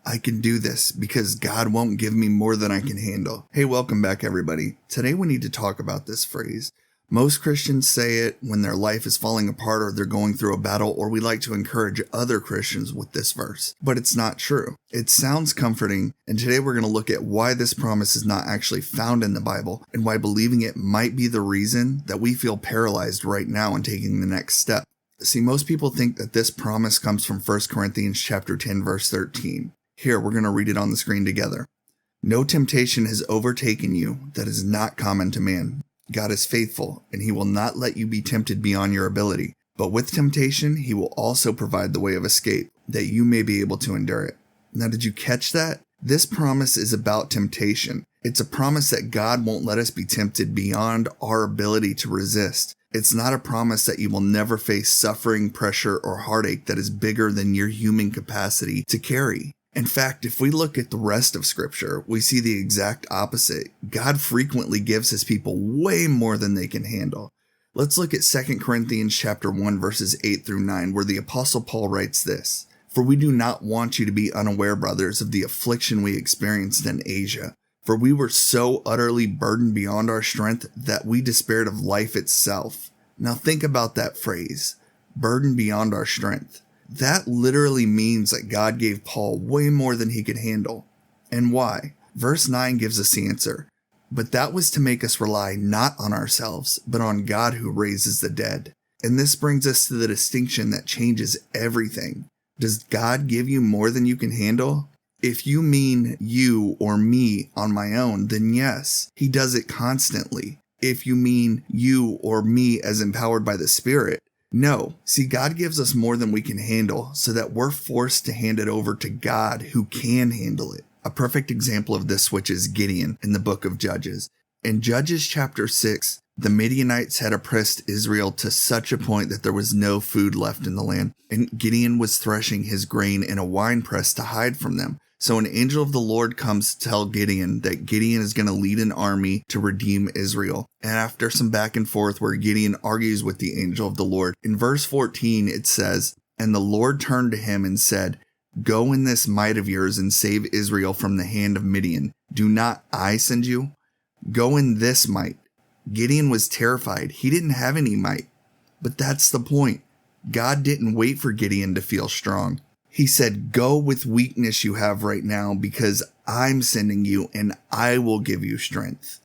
I can do this because God won't give me more than I can handle. Hey, welcome back, everybody. Today we need to talk about this phrase. Most Christians say it when their life is falling apart or they're going through a battle, or we like to encourage other Christians with this verse. But it's not true. It sounds comforting, and today we're going to look at why this promise is not actually found in the Bible and why believing it might be the reason that we feel paralyzed right now in taking the next step. See, most people think that this promise comes from 1 Corinthians chapter 10, verse 13. Here, we're going to read it on the screen together. No temptation has overtaken you that is not common to man. God is faithful, and he will not let you be tempted beyond your ability. But with temptation, he will also provide the way of escape, that you may be able to endure it. Now, did you catch that? This promise is about temptation. It's a promise that God won't let us be tempted beyond our ability to resist. It's not a promise that you will never face suffering, pressure, or heartache that is bigger than your human capacity to carry. In fact, if we look at the rest of Scripture, we see the exact opposite. God frequently gives his people way more than they can handle. Let's look at 2 Corinthians chapter 1, verses 8 through 9, where the Apostle Paul writes this. For we do not want you to be unaware, brothers, of the affliction we experienced in Asia. For we were so utterly burdened beyond our strength that we despaired of life itself. Now think about that phrase, burdened beyond our strength. That literally means that God gave Paul way more than he could handle. And why? Verse 9 gives us the answer. But that was to make us rely not on ourselves, but on God who raises the dead. And this brings us to the distinction that changes everything. Does God give you more than you can handle? If you mean you or me on my own, then yes, he does it constantly. If you mean you or me as empowered by the Spirit, no. See, God gives us more than we can handle so that we're forced to hand it over to God who can handle it. A perfect example of this switch is Gideon in the book of Judges. In Judges chapter 6, the Midianites had oppressed Israel to such a point that there was no food left in the land, and Gideon was threshing his grain in a winepress to hide from them. So an angel of the Lord comes to tell Gideon that Gideon is going to lead an army to redeem Israel. And after some back and forth where Gideon argues with the angel of the Lord, in verse 14 it says, And the Lord turned to him and said, Go in this might of yours and save Israel from the hand of Midian. Do not I send you? Go in this might. Gideon was terrified. He didn't have any might. But that's the point. God didn't wait for Gideon to feel strong. He said, Go with weakness you have right now because I'm sending you and I will give you strength.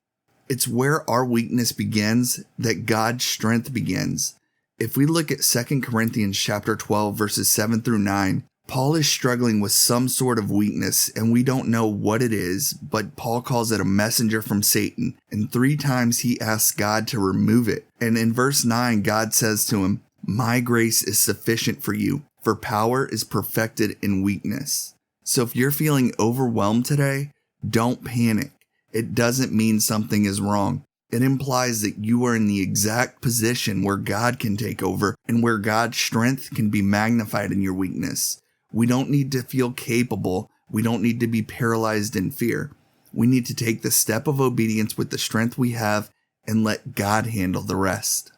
It's where our weakness begins that God's strength begins. If we look at 2 Corinthians chapter 12, verses 7 through 9, Paul is struggling with some sort of weakness and we don't know what it is, but Paul calls it a messenger from Satan. And 3 times he asks God to remove it. And in verse 9, God says to him, My grace is sufficient for you. For power is perfected in weakness. So if you're feeling overwhelmed today, don't panic. It doesn't mean something is wrong. It implies that you are in the exact position where God can take over and where God's strength can be magnified in your weakness. We don't need to feel capable. We don't need to be paralyzed in fear. We need to take the step of obedience with the strength we have and let God handle the rest.